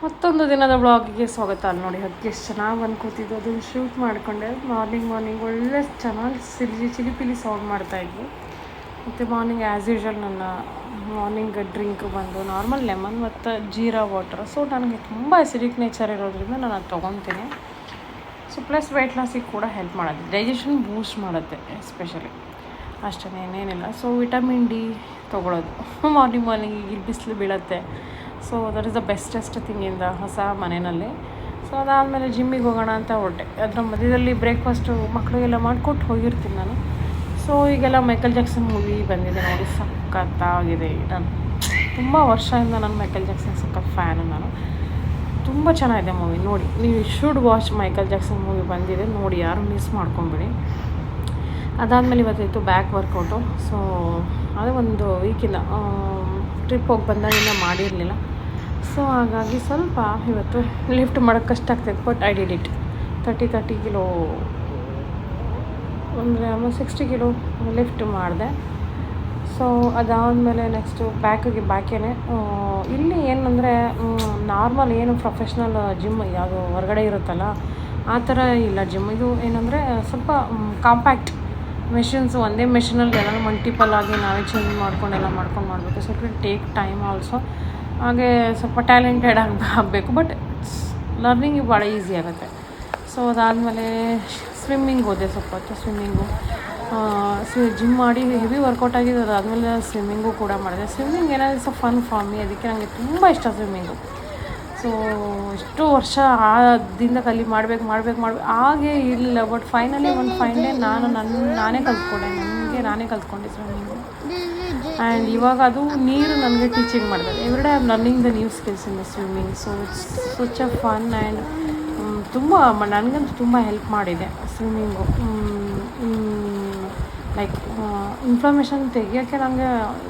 ಮತ್ತೊಂದು ದಿನದ ಬ್ಲಾಗಿಗೆ ಸ್ವಾಗತ. ಅಲ್ಲಿ ನೋಡಿ ಅದಕ್ಕೆ ಎಷ್ಟು ಚೆನ್ನಾಗಿ ಬಂದು ಕೂತಿದ್ದು, ಅದನ್ನು ಶೂಟ್ ಮಾಡಿಕೊಂಡೆ. ಮಾರ್ನಿಂಗ್ ಒಳ್ಳೆ ಚೆನ್ನಾಗಿ ಚಿಲಿಪಿಲಿ ಸೌಂಡ್ ಮಾಡ್ತಾಯಿದ್ವಿ. ಮತ್ತು ಮಾರ್ನಿಂಗ್ ಆ್ಯಸ್ ಯೂಶ್ವಲ್ ನನ್ನ ಮಾರ್ನಿಂಗ್ ಡ್ರಿಂಕ್ ಬಂದು ನಾರ್ಮಲ್ ಲೆಮನ್ ಮತ್ತು ಜೀರಾ ವಾಟರ್. ಸೊ ನನಗೆ ತುಂಬ ಎಸಿಡಿಕ್ ನೇಚರ್ ಇರೋದ್ರಿಂದ ನಾನು ಅದು ತೊಗೊತೀನಿ. ಸೊ ಪ್ಲಸ್ ವೆಯ್ಟ್ ಲಾಸಿಗೆ ಕೂಡ ಹೆಲ್ಪ್ ಮಾಡುತ್ತೆ, ಡೈಜೆಷನ್ ಬೂಸ್ಟ್ ಮಾಡುತ್ತೆ ಎಸ್ಪೆಷಲಿ, ಅಷ್ಟೇ ಏನೇನಿಲ್ಲ. ಸೊ ವಿಟಮಿನ್ ಡಿ ತೊಗೊಳೋದು ಮಾರ್ನಿಂಗ್ ಈಗ ಬಿಸಿಲು ಬೀಳುತ್ತೆ. So that is the bestest thing in the ಹೊಸ ಮನೆಯಲ್ಲಿ. ಸೊ ಅದಾದಮೇಲೆ ಜಿಮ್ಮಿಗೆ ಹೋಗೋಣ ಅಂತ ಹೊರಟೆ. ಅದರ ಮಧ್ಯದಲ್ಲಿ ಬ್ರೇಕ್ಫಾಸ್ಟು ಮಕ್ಕಳಿಗೆಲ್ಲ ಮಾಡಿಕೊಟ್ಟು ಹೋಗಿರ್ತೀನಿ ನಾನು. ಸೊ ಈಗೆಲ್ಲ ಮೈಕಲ್ ಜಾಕ್ಸನ್ ಮೂವಿ ಬಂದಿದೆ ನೋಡಿ, ಸಖತ್ತಾಗಿದೆ. ನಾನು ತುಂಬ ವರ್ಷದಿಂದ ನಾನು ಮೈಕಲ್ ಜಾಕ್ಸನ್ ಸಖತ್ ಫ್ಯಾನು. ನಾನು ತುಂಬ ಚೆನ್ನಾಗಿದೆ ಮೂವಿ, ನೋಡಿ ನೀವು should watch. Michael Jackson movie ಬಂದಿದೆ ನೋಡಿ, ಯಾರು ಮಿಸ್ ಮಾಡ್ಕೊಂಬಿಡಿ. ಅದಾದಮೇಲೆ ಇವತ್ತಿತ್ತು ಬ್ಯಾಕ್ ವರ್ಕೌಟು. ಸೊ ಅದೇ ಒಂದು ವೀಕಿಂದ ಟ್ರಿಪ್ ಹೋಗಿ ಬಂದಾಗಿಂದ ಮಾಡಿರಲಿಲ್ಲ. ಸೊ ಹಾಗಾಗಿ ಸ್ವಲ್ಪ ಇವತ್ತು ಲಿಫ್ಟ್ ಮಾಡೋಕ್ಕೆ ಕಷ್ಟ ಆಗ್ತೈತೆ. But I did it. 30 kilo ಅಂದರೆ ಆಲ್ಮೋಸ್ಟ್ 60 ಕಿಲೋ ಲಿಫ್ಟ್ ಮಾಡಿದೆ. ಸೊ ಅದಾದಮೇಲೆ ನೆಕ್ಸ್ಟು ಬ್ಯಾಕೇನೆ ಇಲ್ಲಿ ಏನಂದರೆ ನಾರ್ಮಲ್ ಏನು ಪ್ರೊಫೆಷ್ನಲ್ ಜಿಮ್ ಯಾವುದು ಹೊರಗಡೆ ಇರುತ್ತಲ್ಲ ಆ ಥರ ಇಲ್ಲ ಜಿಮ್. ಇದು ಏನಂದರೆ ಸ್ವಲ್ಪ ಕಾಂಪ್ಯಾಕ್ಟ್ ಮೆಷಿನ್ಸ್, ಒಂದೇ ಮೆಷಿನಲ್ಲಿ ಎಲ್ಲ ಮಲ್ಟಿಪಲ್ ಆಗಿ ನಾವೇ ಚೇಂಜ್ ಮಾಡ್ಕೊಂಡು ಮಾಡಬೇಕು. So it take time also. ಹಾಗೆ ಸ್ವಲ್ಪ ಟ್ಯಾಲೆಂಟೆಡ್ ಆಗಬೇಕು, ಬಟ್ ಲರ್ನಿಂಗಿಗೆ ಭಾಳ ಈಸಿ ಆಗುತ್ತೆ. ಸೊ ಅದಾದಮೇಲೆ ಸ್ವಿಮ್ಮಿಂಗ್ ಹೋದೆ, ಸ್ವಲ್ಪ ಹೊತ್ತು ಸ್ವಿಮ್ಮಿಂಗು ಜಿಮ್ ಮಾಡಿ ಹೆವಿ ವರ್ಕೌಟ್ ಆಗಿದೆ. ಅದಾದಮೇಲೆ ಸ್ವಿಮ್ಮಿಂಗು ಕೂಡ ಮಾಡಿದೆ. ಸ್ವಿಮ್ಮಿಂಗ್ ಏನಾದರೂ ಸ್ವಲ್ಪ ಫನ್ ಫಾರ್ ಮಿ, ಅದಕ್ಕೆ ನನಗೆ ತುಂಬ ಇಷ್ಟ ಸ್ವಿಮ್ಮಿಂಗು. ಸೊ ಎಷ್ಟೋ ವರ್ಷ ಆದಿಂದ ಮಾಡಬೇಕು ಹಾಗೆ ಇರಲಿಲ್ಲ. ಬಟ್ ಫೈನಲಿ ಒಂದು ಫೈನ್ ಡೇ ನಾನೇ ಕಲ್ತ್ಕೊಂಡೆ ಸ್ವಿಮ್ಮಿಂಗು. ಆ್ಯಂಡ್ ಇವಾಗ ಅದು ನೀರು ನನಗೆ ಟೀಚಿಂಗ್ ಮಾಡಿದೆ. Every day I am learning the new skills in the swimming. So it's such a fun and ತುಂಬ ನನಗಂತೂ ತುಂಬ ಹೆಲ್ಪ್ ಮಾಡಿದೆ ಸ್ವಿಮ್ಮಿಂಗು. ಲೈಕ್ ಇನ್ಫಾರ್ಮೇಷನ್ ತೆಗಿಯೋಕ್ಕೆ ನನಗೆ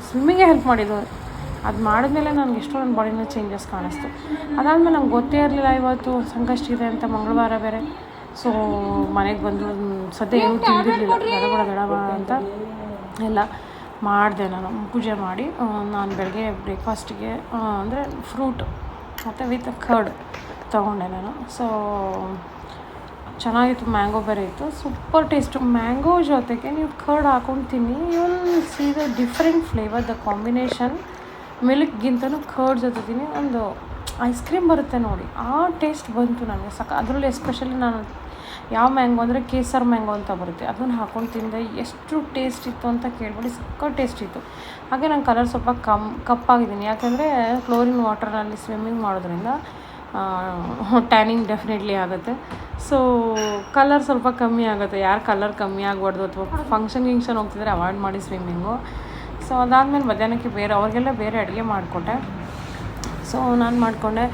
ಸ್ವಿಮ್ಮಿಂಗೇ ಹೆಲ್ಪ್ ಮಾಡಿದ್ದು. ಅದು ಮಾಡಿದ್ಮೇಲೆ ನನಗೆ ಎಷ್ಟೋ ನನ್ನ ಬಾಡಿನ ಚೇಂಜಸ್ ಕಾಣಿಸ್ತು. ಅದಾದಮೇಲೆ ನಂಗೆ ಗೊತ್ತೇ ಇರಲಿಲ್ಲ ಇವತ್ತು ಸಂಕಷ್ಟ ಇದೆ ಅಂತ, ಮಂಗಳವಾರ ಬೇರೆ. ಸೊ ಮನೆಗೆ ಬಂದು ಸದ್ಯ ಏನೂ ತಿಂದಿರಲಿಲ್ಲ, ದಡಬಡ ಅಂತ ಎಲ್ಲ ಮಾಡಿದೆ. ನಾನು ಪೂಜೆ ಮಾಡಿ ನಾನು ಬೆಳಗ್ಗೆ ಬ್ರೇಕ್ಫಾಸ್ಟಿಗೆ ಅಂದರೆ ಫ್ರೂಟ್ ಮತ್ತು ವಿತ್ ಕರ್ಡ್ ತೊಗೊಂಡೆ ನಾನು. ಸೊ ಚೆನ್ನಾಗಿತ್ತು, ಮ್ಯಾಂಗೋ ಬೇರೆ ಇತ್ತು, ಸೂಪರ್ ಟೇಸ್ಟು. ಮ್ಯಾಂಗೋ ಜೊತೆಗೆ ನೀವು ಕರ್ಡ್ ಹಾಕೊಂಡು ತಿನ್ನಿ, you will see the different flavour, the combination. ಮಿಲ್ಕ್ಗಿಂತನೂ ಕರ್ಡ್ ಜೊತೆ ತಿನ್ನಿ, ಒಂದು ಐಸ್ ಕ್ರೀಮ್ ಬರುತ್ತೆ ನೋಡಿ, ಆ ಟೇಸ್ಟ್ ಬಂತು ನನಗೆ ಅದರಲ್ಲಿ ಎಸ್ಪೆಷಲಿ ನಾನು ಯಾವ ಮ್ಯಾಂಗೋ ಅಂದರೆ ಕೇಸರ್ ಮ್ಯಾಂಗೋ ಅಂತ ಬರುತ್ತೆ, ಅದನ್ನು ಹಾಕೊಂಡು ತಿಂದೆ. ಎಷ್ಟು ಟೇಸ್ಟ್ ಇತ್ತು ಅಂತ ಕೇಳ್ಬಿಡಿ, ಸಕ್ಕ ಟೇಸ್ಟ್ ಇತ್ತು. ಹಾಗೆ ನಾನು ಕಲರ್ ಸ್ವಲ್ಪ ಕಪ್ಪಾಗಿದ್ದೀನಿ, ಯಾಕೆಂದರೆ ಕ್ಲೋರಿನ್ ವಾಟರ್ನಲ್ಲಿ ಸ್ವಿಮ್ಮಿಂಗ್ ಮಾಡೋದ್ರಿಂದ ಟ್ಯಾನಿಂಗ್ ಡೆಫಿನೆಟ್ಲಿ ಆಗುತ್ತೆ. ಸೊ ಕಲರ್ ಸ್ವಲ್ಪ ಕಮ್ಮಿ ಆಗುತ್ತೆ. ಯಾರು ಕಲರ್ ಕಮ್ಮಿ ಆಗಬಾರ್ದು ಅಥವಾ ಫಂಕ್ಷನ್ ಹೋಗ್ತಿದ್ರೆ ಅವಾಯ್ಡ್ ಮಾಡಿ ಸ್ವಿಮ್ಮಿಂಗು. ಸೊ ಅದಾದಮೇಲೆ ಮಧ್ಯಾಹ್ನಕ್ಕೆ ಅವ್ರಿಗೆಲ್ಲ ಬೇರೆ ಅಡುಗೆ ಮಾಡಿಕೊಟ್ಟೆ. ಸೊ ನಾನು ಮಾಡಿಕೊಂಡೆ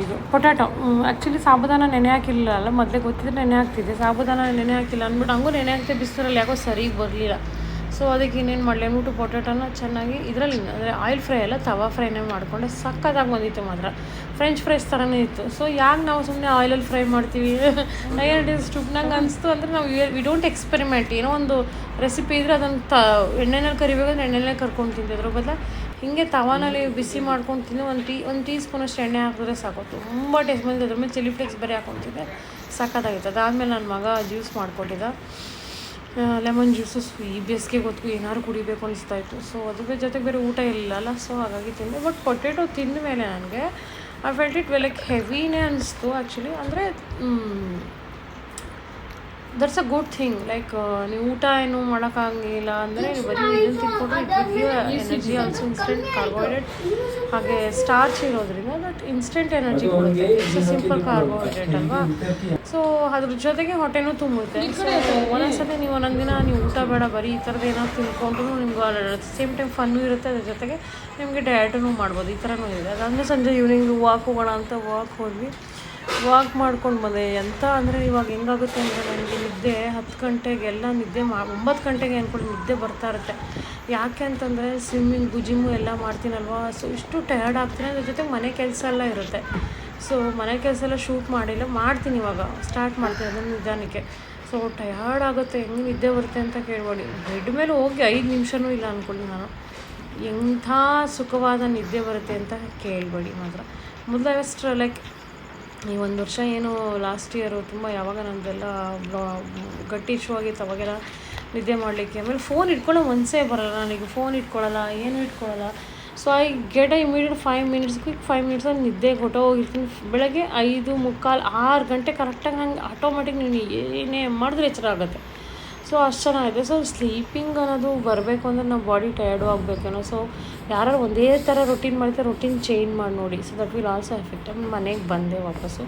ಇದು ಪೊಟ್ಯಾಟೊ. ಆ್ಯಕ್ಚುಲಿ ಸಾಬುದಾನ ನೆನೆ ಹಾಕಿರಲಿಲ್ಲ, ಮೊದಲೇ ಗೊತ್ತಿದ್ರೆ ನೆನೆ ಹಾಕ್ತಿದ್ದೆ. ಸಾಬುದಾನ ನೆನೆ ಹಾಕಿಲ್ಲ ಅಂದ್ಬಿಟ್ಟು ಹಂಗೂ ನೆನೆ ಹಾಕ್ತೆ, ಬಿಸಿಲಲ್ಲಿ ಯಾಕೋ ಸರಿಗೆ ಬರಲಿಲ್ಲ. ಸೊ ಅದಕ್ಕೆ ಇನ್ನೇನು ಮಾಡಲಿ ಅಂದ್ಬಿಟ್ಟು ಪೊಟ್ಯಾಟೋನ ಚೆನ್ನಾಗಿ ಇದರಲ್ಲಿ ಅಂದರೆ ಆಯಿಲ್ ಫ್ರೈ ಅಲ್ಲ, ತವಾ ಫ್ರೈನೇ ಮಾಡಿಕೊಂಡೆ. ಸಕ್ಕತ್ತಾಗಿ ಬಂದಿತ್ತು ಮಾತ್ರ, ಫ್ರೆಂಚ್ ಫ್ರೈಸ್ ಥರನೇ ಇತ್ತು. ಸೊ ಯಾಕೆ ನಾವು ಸುಮ್ಮನೆ ಆಯಿಲಲ್ಲಿ ಫ್ರೈ ಮಾಡ್ತೀವಿ, ನಂಗೆ ಅನಿಸ್ತು. ಅಂದರೆ ನಾವು ವಿ ಡೋಂಟ್ ಎಕ್ಸ್ಪೆರಿಮೆಂಟ್. ಏನೋ ಒಂದು ರೆಸಿಪಿ ಇದ್ದರೆ ಅದನ್ನು ಎಣ್ಣೆನಲ್ಲಿ ಕರಿಬೇಕಂದ್ರೆ ಎಣ್ಣೆಲ್ಲೇ ಕರ್ಕೊಂಡು ತಿಂತಿದ್ರು ಬದಲು ಹೀಗೆ ತವಾನಲ್ಲಿ ಬಿಸಿ ಮಾಡ್ಕೊಂಡು ತಿಂದು ಒಂದು ಟೀ ಸ್ಪೂನಷ್ಟು ಎಣ್ಣೆ ಹಾಕಿದ್ರೆ ಸಾಕು, ತುಂಬ ಟೇಸ್ಟ್ ಬಂದಿದೆ. ಅದ್ರ ಮೇಲೆ ಚಿಲ್ಲಿ ಫ್ಲೇಕ್ಸ್ ಬೇರೆ ಹಾಕ್ಕೊತಿದ್ದೆ, ಸಕ್ಕತ್ತಾಗಿತ್ತು. ಅದಾದಮೇಲೆ ನನ್ನ ಮಗ ಜ್ಯೂಸ್ ಮಾಡಿಕೊಟ್ಟಿದ್ದ, ಲೆಮನ್ ಜ್ಯೂಸು. ಈ ಬೇಸಿಗೆ ಗೊತ್ತು ಏನಾದ್ರು ಕುಡಿಬೇಕು ಅನಿಸ್ತಾಯಿತ್ತು. ಸೊ ಅದ್ರ ಜೊತೆಗೆ ಬೇರೆ ಊಟ ಇರಲಿಲ್ಲ, ಸೊ ಹಾಗಾಗಿ ತಿಂದೆ. ಬಟ್ ಪೊಟ್ಯಾಟೊ ತಿಂದ ಮೇಲೆ ನನಗೆ ಐ ಫೆಲ್ಟ್ ಇಟ್ ಲೈಕ್ ಹೆವಿನೇ ಅನಿಸ್ತು ಆ್ಯಕ್ಚುಲಿ. ಅಂದರೆ that's a good thing. Like ನೀವು ಊಟ ಏನು ಮಾಡೋಕ್ಕಾಗಿಲ್ಲ ಅಂದರೆ ಬರೀ ಇದನ್ನು ತಿನ್ಕೊಂಡ್ರೆ ಎನರ್ಜಿ ಆಲ್ಸೋ, ಇನ್ಸ್ಟೆಂಟ್ ಕಾರ್ಬೋಹೈಡ್ರೇಟ್, ಹಾಗೆ ಸ್ಟಾರ್ಚ್ ಇರೋದ್ರಿಂದ ದಟ್ ಇನ್ಸ್ಟೆಂಟ್ ಎನರ್ಜಿ ಕೊಡುತ್ತೆ. ಇಟ್ಸ್ ಸಿಂಪಲ್ ಕಾರ್ಬೋಹೈಡ್ರೇಟ್ ಅಲ್ವಾ. ಸೊ ಅದ್ರ ಜೊತೆಗೆ ಹೊಟ್ಟೆನೂ ತುಂಬುತ್ತೆ. ಸೊ ಒಂದೊಂದ್ಸತಿ ನೀವು ಒಂದೊಂದು ದಿನ ನೀವು ಊಟ ಬೇಡ ಬರೀ ಈ ಥರದ್ದು ಏನಾದ್ರು ತಿನ್ಕೊಂಡ್ರು ನಿಮ್ಗೆ ಸೇಮ್ ಟೈಮ್ ಫನ್ನೂ ಇರುತ್ತೆ, ಅದ್ರ ಜೊತೆಗೆ ನಿಮಗೆ ಡಯಟೂ ಮಾಡ್ಬೋದು. ಈ ಥರನೂ ಇದೆ. ಅದಾದಮೇಲೆ ಸಂಜೆ ಈವ್ನಿಂಗ್ ವಾಕ್ ಹೋಗೋಣ ಅಂತ ಹೋದ್ವಿ. ವಾಕ್ ಮಾಡ್ಕೊಂಡು ಬಂದೆ. ಎಂತ ಅಂದರೆ ಇವಾಗ ಹೆಂಗಾಗುತ್ತೆ ಅಂದರೆ ನನಗೆ ನಿದ್ದೆ 10 ಗಂಟೆಗೆಲ್ಲ ನಿದ್ದೆ 9 ಗಂಟೆಗೆ ಅಂದ್ಕೊಂಡು ನಿದ್ದೆ ಬರ್ತಾ ಇರುತ್ತೆ. ಯಾಕೆ ಅಂತಂದರೆ ಸ್ವಿಮ್ಮಿಂಗು ಜಿಮ್ಮು ಎಲ್ಲ ಮಾಡ್ತೀನಲ್ವ. ಸೊ ಇಷ್ಟು ಟಯರ್ಡ್ ಆಗ್ತೀನಿ. ಅದ್ರ ಜೊತೆಗೆ ಮನೆ ಕೆಲಸ ಎಲ್ಲ ಇರುತ್ತೆ. ಸೊ ಮನೆ ಕೆಲಸ ಎಲ್ಲ ಶೂಟ್ ಮಾಡ್ತೀನಿ, ಇವಾಗ ಸ್ಟಾರ್ಟ್ ಮಾಡ್ತೀನಿ ಅದನ್ನು ನಿಧಾನಕ್ಕೆ. ಸೊ ಟಯರ್ಡ್ ಆಗುತ್ತೆ, ಹೆಂಗೆ ನಿದ್ದೆ ಬರುತ್ತೆ ಅಂತ ಕೇಳ್ಬೇಡಿ. ಬೆಡ್ ಮೇಲೆ ಹೋಗಿ 5 ನಿಮಿಷನೂ ಇಲ್ಲ ಅಂದ್ಕೊಳ್ಳಿ ನಾನು. ಎಂಥ ಸುಖವಾದ ನಿದ್ದೆ ಬರುತ್ತೆ ಅಂತ ಕೇಳಬೇಡಿ ಮಾತ್ರ. ಮೊದಲು ಅಷ್ಟು ಲೈಕ್ ಈ ಒಂದು ವರ್ಷ ಏನು ಲಾಸ್ಟ್ ಇಯರು ತುಂಬ ಯಾವಾಗ ನಮ್ಮದೆಲ್ಲ ಗಟ್ಟಿ ಇಶ್ಯೂ ಆಗಿತ್ತು ಅವಾಗೆಲ್ಲ ನಿದ್ದೆ ಮಾಡಲಿಕ್ಕೆ. ಆಮೇಲೆ ಫೋನ್ ಇಟ್ಕೊಳ್ಳೋ ಮನಸ್ಸೇ ಬರೋಲ್ಲ ನನಗೆ, ಫೋನ್ ಇಟ್ಕೊಳ್ಳಲ್ಲ, ಏನೂ ಇಟ್ಕೊಳ್ಳಲ್ಲ. So I get immediate 5 minutes, quick 5 ಮಿನಿಟ್ಸಲ್ಲಿ ನಿದ್ದೆಗೆ ಹೊಟ್ಟೋಗಿರ್ತೀನಿ. ಬೆಳಗ್ಗೆ 5:45 6 ಗಂಟೆ ಕರೆಕ್ಟಾಗಿ ನಂಗೆ ಆಟೋಮೆಟಿಕ್ ನೀನು ಏನೇ ಮಾಡಿದ್ರೆ ಎಚ್ಚರ ಆಗುತ್ತೆ. ಸೊ ಅಷ್ಟು ಚೆನ್ನಾಗಿದೆ. ಸೊ ಸ್ಲೀಪಿಂಗ್ ಅನ್ನೋದು ಬರಬೇಕು ಅಂದರೆ ನಾವು ಬಾಡಿ ಟಯರ್ಡು ಆಗಬೇಕೇನೋ. ಸೊ ಯಾರು ಒಂದೇ ಥರ ರೊಟೀನ್ ಮಾಡ್ತಾರೆ, ರೊಟೀನ್ ಚೇಂಜ್ ಮಾಡಿ ನೋಡಿ. So that will also effect. ಮನೆಗೆ ಬಂದೆ ವಾಪಸ್ಸು.